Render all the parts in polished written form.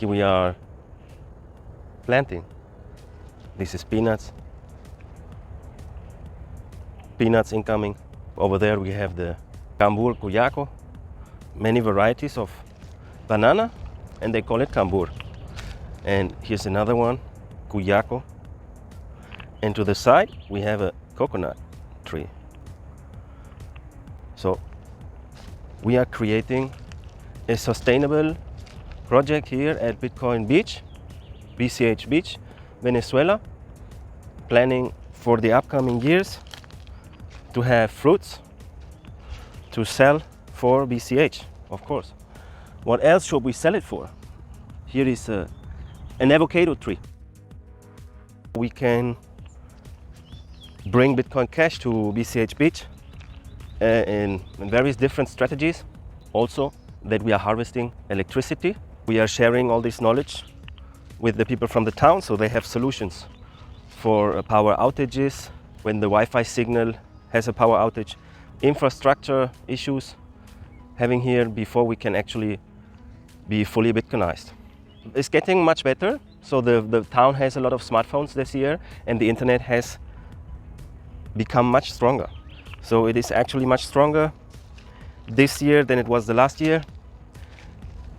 here we are planting. This is peanuts. Peanuts incoming. Over there we have the Cambur Cuyako. Many varieties of banana, and they call it Cambur. And here's another one, Cuyako. And to the side we have a coconut tree. So we are creating a sustainable project here at Bitcoin Beach, BCH Beach, Venezuela, planning for the upcoming years to have fruits to sell for BCH, of course. What else should we sell it for? Here is an avocado tree. We can bring Bitcoin Cash to BCH Beach in various different strategies. Also, that we are harvesting electricity. We are sharing all this knowledge with the people from the town, so they have solutions for power outages, when the Wi-Fi signal has a power outage, infrastructure issues, having here before we can actually be fully Bitcoinized. It's getting much better. So the town has a lot of smartphones this year, and the internet has become much stronger. So it is actually much stronger this year than it was the last year.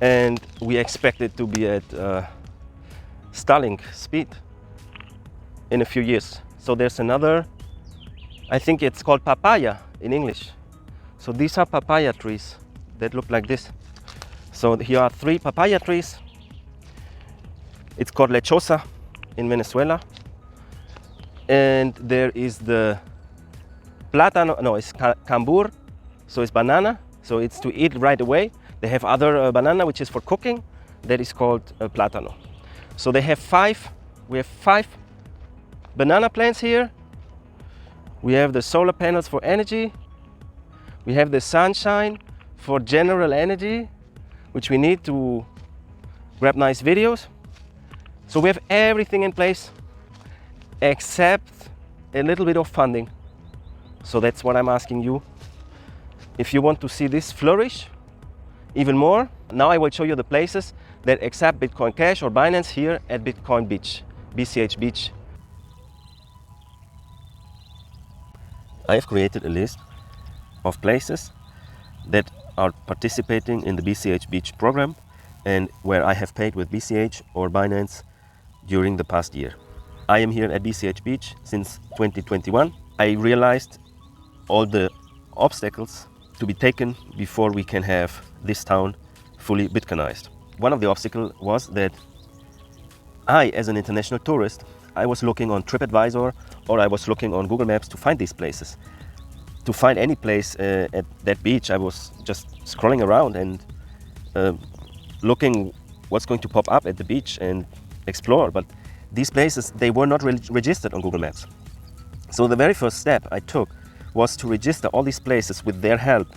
And we expect it to be at Starlink speed in a few years. So there's another, I think it's called papaya in English. So these are papaya trees that look like this. So here are 3 papaya trees. It's called lechosa in Venezuela. And there is the plátano, no, it's cambur, so it's banana, so it's to eat right away. They have other banana, which is for cooking, that is called plátano. So they have 5, we have 5 banana plants here. We have the solar panels for energy. We have the sunshine for general energy, which we need to grab nice videos. So we have everything in place except a little bit of funding. So that's what I'm asking you. If you want to see this flourish even more, now I will show you the places that accept Bitcoin Cash or Binance here at Bitcoin Beach, BCH Beach. I have created a list of places that are participating in the BCH Beach program and where I have paid with BCH or Binance during the past year. I am here at BCH Beach since 2021. I realized all the obstacles to be taken before we can have this town fully Bitcoinized. One of the obstacles was that I, as an international tourist, I was looking on TripAdvisor or I was looking on Google Maps to find these places. To find any place at that beach, I was just scrolling around and looking what's going to pop up at the beach and explore. But these places, they were not registered on Google Maps. So the very first step I took was to register all these places with their help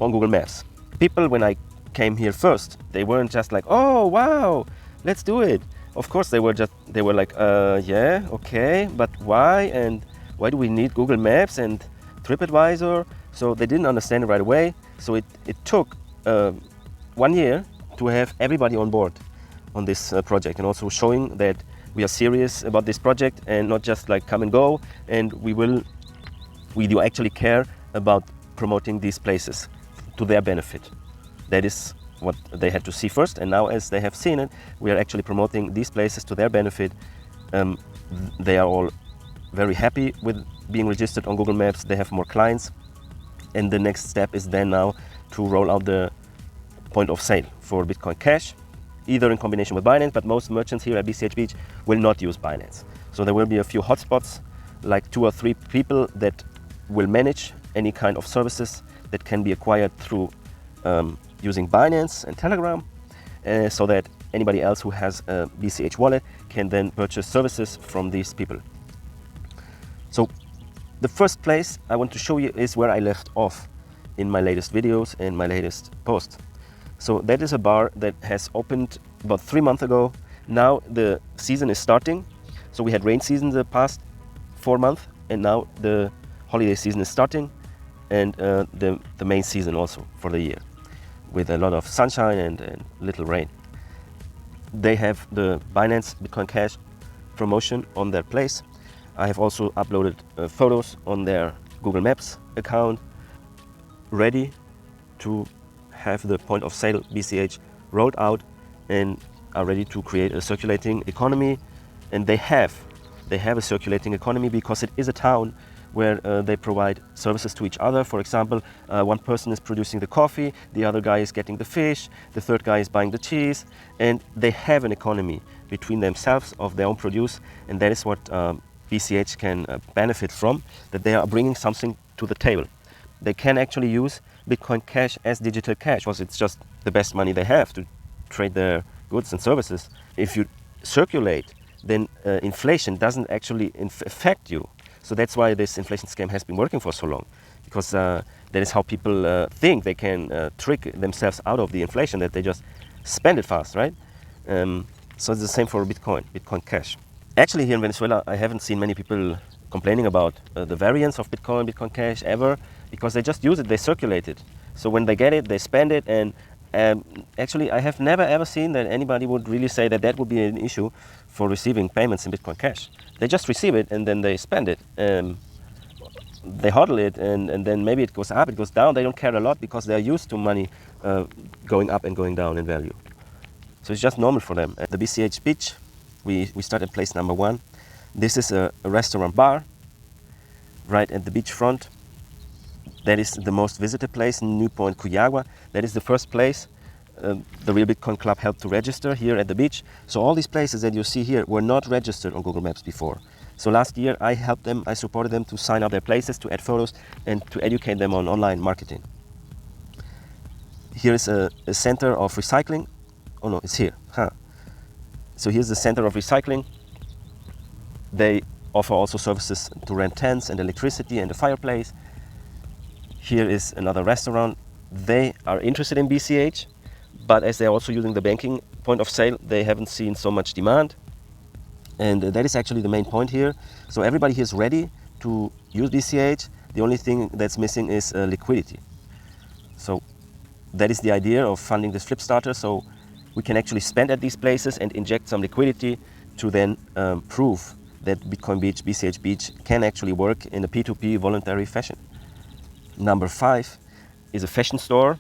on Google Maps. People, when I came here first, they weren't just like, oh wow, let's do it. Of course they were like, yeah, okay, but why? And why do we need Google Maps and TripAdvisor? So they didn't understand it right away. So it took 1 year to have everybody on board on this project, and also showing that we are serious about this project and not just like come and go, and we do actually care about promoting these places to their benefit. That is what they had to see first, and now as they have seen it, we are actually promoting these places to their benefit. They are all very happy with being registered on Google Maps. They have more clients, and the next step is then now to roll out the point of sale for Bitcoin Cash, either in combination with Binance, but most merchants here at BCH Beach will not use Binance. So there will be a few hotspots, like 2 or 3 people that will manage any kind of services that can be acquired through using Binance and Telegram, so that anybody else who has a BCH wallet can then purchase services from these people. So the first place I want to show you is where I left off in my latest videos and my latest post. So that is a bar that has opened about 3 months ago. Now the season is starting. So we had rain season the past 4 months, and now the holiday season is starting, and the main season also for the year, with a lot of sunshine and little rain. They have the Binance Bitcoin Cash promotion on their place. I have also uploaded photos on their Google Maps account, ready to have the point of sale BCH rolled out and are ready to create a circulating economy. And they have a circulating economy because it is a town where they provide services to each other. For example, one person is producing the coffee, the other guy is getting the fish, the third guy is buying the cheese, and they have an economy between themselves of their own produce, and that is what BCH can benefit from, that they are bringing something to the table. They can actually use Bitcoin Cash as digital cash because it's just the best money they have to trade their goods and services. If you circulate, then inflation doesn't actually affect you. So that's why this inflation scam has been working for so long, because that is how people think they can trick themselves out of the inflation, that they just spend it fast, right? So it's the same for Bitcoin Cash. Actually, here in Venezuela, I haven't seen many people complaining about the variance of Bitcoin Cash ever, because they just use it, they circulate it. So when they get it, they spend it, and actually, I have never ever seen that anybody would really say that that would be an issue for receiving payments in Bitcoin Cash. They just receive it and then they spend it. They hodl it, and then maybe it goes up, it goes down. They don't care a lot because they're used to money going up and going down in value. So it's just normal for them. At the BCH Beach, we start at place number 1. This is a restaurant bar right at the beachfront. That is the most visited place in New Point, Cuyagua. That is the first place the Real Bitcoin Club helped to register here at the beach. So all these places that you see here were not registered on Google Maps before. So last year I helped them, I supported them to sign up their places, to add photos, and to educate them on online marketing. Here is a center of recycling. Oh no, it's here. So here's the center of recycling. They offer also services to rent tents and electricity and a fireplace. Here is another restaurant. They are interested in BCH, but as they're also using the banking point of sale, they haven't seen so much demand. And that is actually the main point here. So everybody here is ready to use BCH. The only thing that's missing is liquidity. So that is the idea of funding this flip starter. So we can actually spend at these places and inject some liquidity to then prove that Bitcoin Beach, BCH Beach can actually work in a P2P voluntary fashion. Number 5 is a fashion store.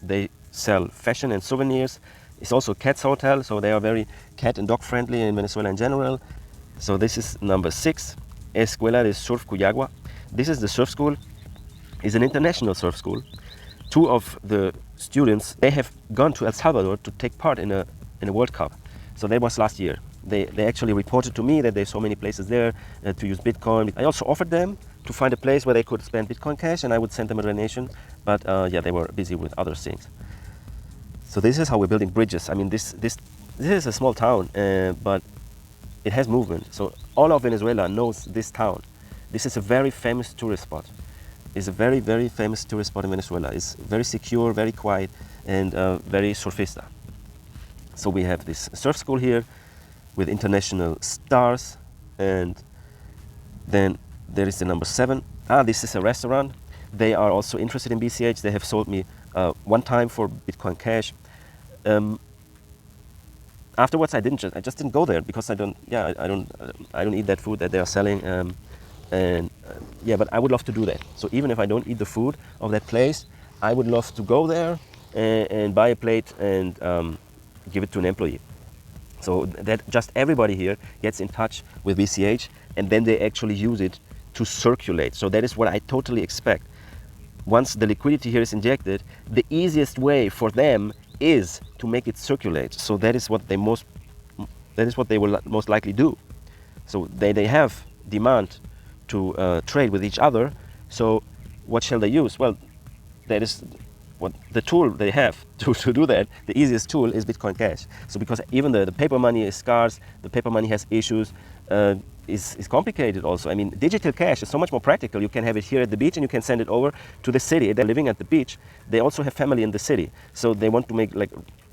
They sell fashion and souvenirs. It's also a cat's hotel, so they are very cat and dog friendly in Venezuela in general. So this is number 6, Escuela de Surf Cuyagua. This is the surf school. It's an international surf school. 2 of the students, they have gone to El Salvador to take part in a World Cup. So that was last year. They actually reported to me that there's so many places there to use Bitcoin. I also offered them to find a place where they could spend Bitcoin Cash, and I would send them a donation. But yeah, they were busy with other things. So this is how we're building bridges. I mean, this is a small town, but it has movement. So all of Venezuela knows this town. This is a very famous tourist spot. It's a very, very famous tourist spot in Venezuela. It's very secure, very quiet, and very surfista. So we have this surf school here with international stars, and then there is the number 7. This is a restaurant. They are also interested in BCH. They have sold me one time for Bitcoin Cash. Afterwards, I just didn't go there because I don't eat that food that they are selling. Yeah, but I would love to do that. So even if I don't eat the food of that place, I would love to go there and buy a plate and give it to an employee. So that just everybody here gets in touch with BCH, and then they actually use it to circulate. So that is what I totally expect. Once the liquidity here is injected, the easiest way for them is to make it circulate. So that is what they will most likely do. So they have demand to trade with each other. So what shall they use? Well, that is what the tool they have to do that. The easiest tool is Bitcoin Cash. So because even the paper money is scarce, the paper money has issues, is complicated also. I mean, digital cash is so much more practical. You can have it here at the beach and you can send it over to the city. They're living at the beach. They also have family in the city. So they want to make like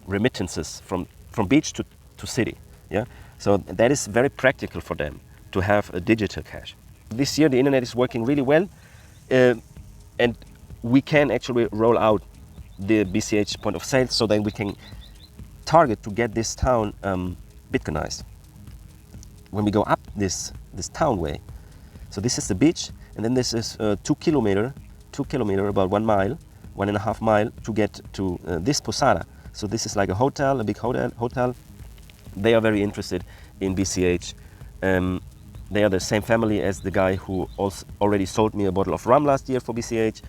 remittances from beach to city. Yeah. So that is very practical for them to have a digital cash. This year the internet is working really well, and we can actually roll out the BCH point of sale, so then we can target to get this town Bitcoinized. When we go up this town way, so this is the beach, and then this is 2 kilometer, about 1 mile, 1.5 mile to get to this posada. So this is like a hotel, a big hotel. They are very interested in BCH. They are the same family as the guy who also already sold me a bottle of rum last year for BCH.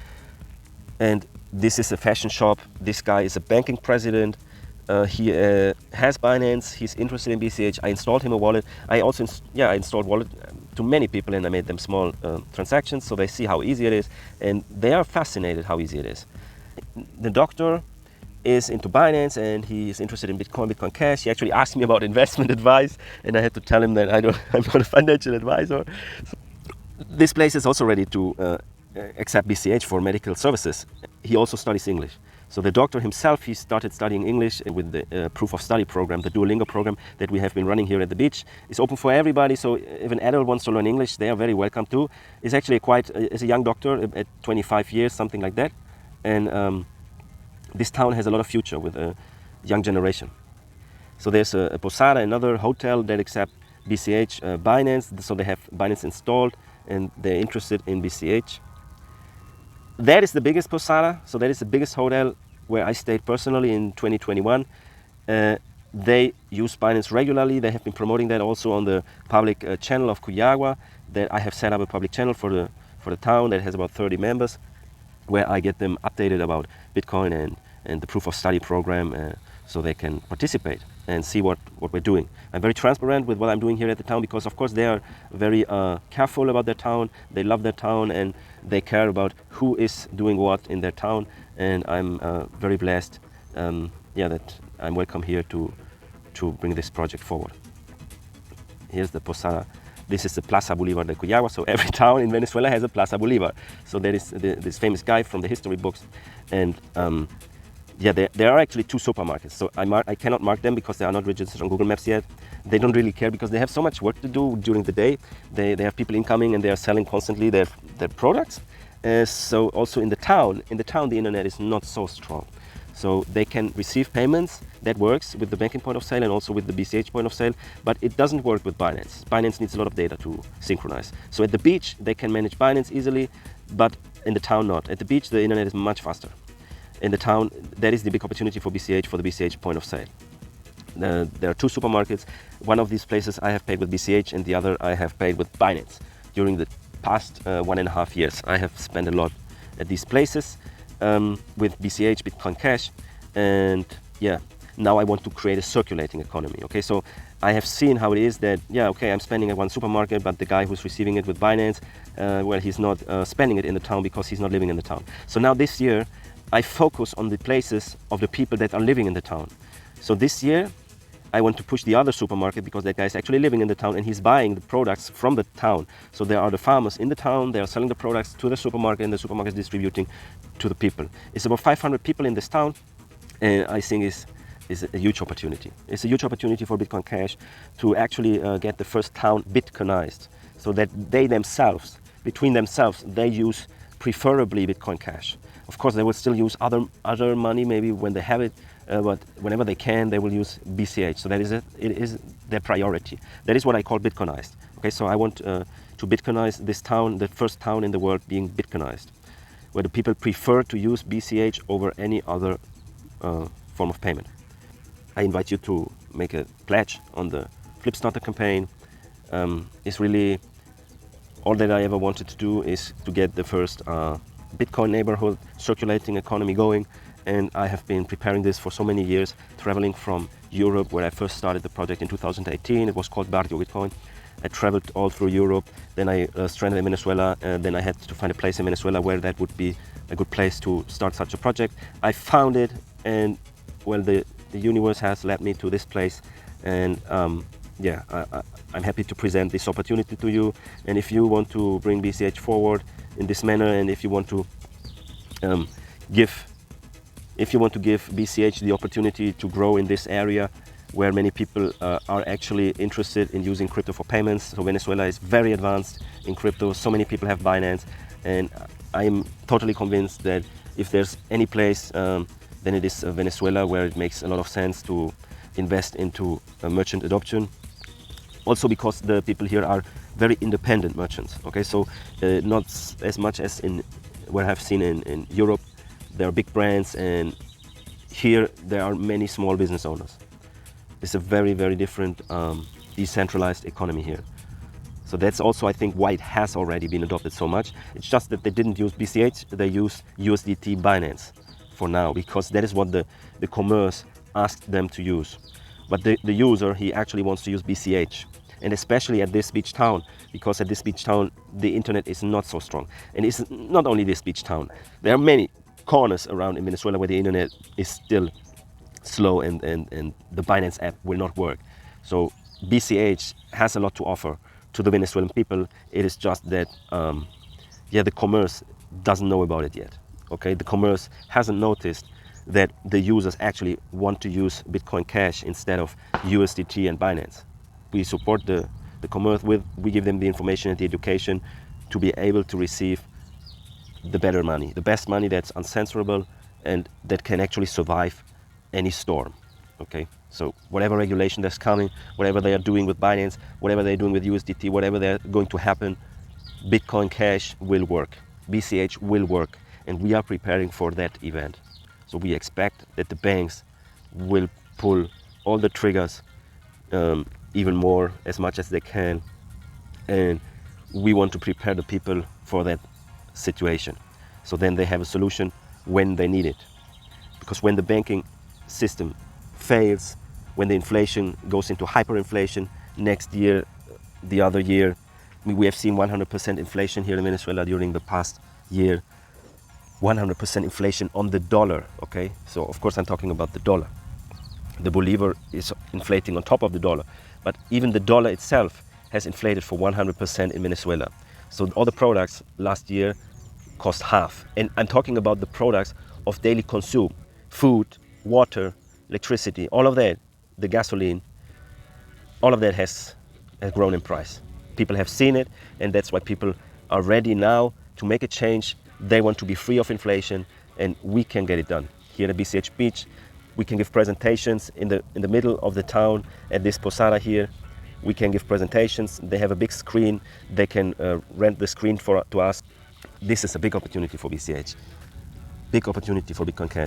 And this is a fashion shop. This guy is a banking president. He has Binance. He's interested in BCH. I installed him a wallet. I also I installed wallet to many people, and I made them small transactions so they see how easy it is, and they are fascinated how easy it is. The doctor is into Binance and he is interested in Bitcoin Cash. He actually asked me about investment advice, and I had to tell him that I'm not a financial advisor. This place is also ready to accept BCH for medical services. He also studies English. So the doctor himself, he started studying English with the proof of study program, the Duolingo program that we have been running here at the beach. It's open for everybody, so if an adult wants to learn English, they are very welcome too. He's actually is a young doctor at 25 years, something like that. And this town has a lot of future with a young generation. So there's a Posada, another hotel that accept BCH, Binance, so they have Binance installed and they're interested in BCH. That is the biggest Posada, so that is the biggest hotel where I stayed personally in 2021. They use Binance regularly. They have been promoting that also on the public channel of Cuyagua. That I have set up a public channel for the town that has about 30 members, where I get them updated about Bitcoin and the proof of study program, so they can participate and see what we're doing. I'm very transparent with what I'm doing here at the town because, of course, they are very careful about their town. They love their town and they care about who is doing what in their town. And I'm very blessed, that I'm welcome here to bring this project forward. Here's the Posada. This is the Plaza Bolivar de Cuyagua. So every town in Venezuela has a Plaza Bolivar. So there is this famous guy from the history books. And there are actually 2 supermarkets. So I cannot mark them because they are not registered on Google Maps yet. They don't really care because they have so much work to do during the day. They have people incoming and they are selling constantly their products. So also in the town, the internet is not so strong. So they can receive payments. That works with the banking point of sale and also with the BCH point of sale, but it doesn't work with Binance. Binance needs a lot of data to synchronize. So at the beach, they can manage Binance easily, but in the town not. At the beach, the internet is much faster. In the town, that is the big opportunity for BCH, for the BCH point of sale. There are 2 supermarkets. One of these places I have paid with BCH and the other I have paid with Binance. During the past 1.5 years, I have spent a lot at these places with BCH, Bitcoin Cash, and now I want to create a circulating economy. Okay, so I have seen how it is that, I'm spending at one supermarket, but the guy who's receiving it with Binance, he's not spending it in the town because he's not living in the town. So now this year, I focus on the places of the people that are living in the town. So this year, I want to push the other supermarket because that guy is actually living in the town and he's buying the products from the town. So there are the farmers in the town, they are selling the products to the supermarket and the supermarket is distributing to the people. It's about 500 people in this town, and I think is a huge opportunity. It's a huge opportunity for Bitcoin Cash to actually get the first town Bitcoinized, so that they themselves, between themselves, they use preferably Bitcoin Cash. Of course, they will still use other money maybe when they have it, but whenever they can, they will use BCH. So that is it is their priority. That is what I call Bitcoinized. Okay, so I want to Bitcoinize this town, the first town in the world being Bitcoinized, where the people prefer to use BCH over any other form of payment. I invite you to make a pledge on the Flipstarter campaign. It's really all that I ever wanted to do is to get the first Bitcoin neighborhood circulating economy going, and I have been preparing this for so many years, traveling from Europe, where I first started the project in 2018. It was called Barrio Bitcoin. I traveled all through Europe, then I stranded in Venezuela, and then I had to find a place in Venezuela where that would be a good place to start such a project. I found it, and the universe has led me to this place, and I'm happy to present this opportunity to you. And if you want to bring BCH forward in this manner, and if you want to give BCH the opportunity to grow in this area where many people are actually interested in using crypto for payments. So Venezuela is very advanced in crypto. So many people have Binance, and I'm totally convinced that if there's any place, then it is Venezuela, where it makes a lot of sense to invest into merchant adoption. Also because the people here are very independent merchants. Okay, so not as much as in what I've seen in Europe. There are big brands, and here there are many small business owners. It's a very, very different decentralized economy here. So that's also, I think, why it has already been adopted so much. It's just that they didn't use BCH, they use USDT Binance for now, because that is what the commerce asked them to use. But the user, he actually wants to use BCH. And especially at this beach town, because at this beach town, the internet is not so strong. And it's not only this beach town. There are many corners around in Venezuela where the internet is still slow, and the Binance app will not work. So BCH has a lot to offer to the Venezuelan people. It is just that, the commerce doesn't know about it yet. Okay, the commerce hasn't noticed that the users actually want to use Bitcoin Cash instead of USDT and Binance. We support the commerce we give them the information and the education to be able to receive the better money, the best money that's uncensorable and that can actually survive any storm. Okay, so whatever regulation that's coming, whatever they are doing with Binance, whatever they're doing with USDT, whatever they're going to happen, Bitcoin Cash will work, BCH will work, and we are preparing for that event. So we expect that the banks will pull all the triggers even more, as much as they can, and we want to prepare the people for that situation, so then they have a solution when they need it. Because when the banking system fails, when the inflation goes into hyperinflation next year, the other year, we have seen 100% inflation here in Venezuela during the past year. 100% inflation on the dollar, okay? So of course I'm talking about the dollar. The bolivar is inflating on top of the dollar, but even the dollar itself has inflated for 100% in Venezuela. So all the products last year cost half. And I'm talking about the products of daily consume: food, water, electricity, all of that, the gasoline, all of that has grown in price. People have seen it, and that's why people are ready now to make a change. They want to be free of inflation, and we can get it done. Here at BCH Beach, we can give presentations in the middle of the town at this posada here. We can give presentations. They have a big screen. They can rent the screen to us. This is a big opportunity for BCH. Big opportunity for Bitcoin Cash.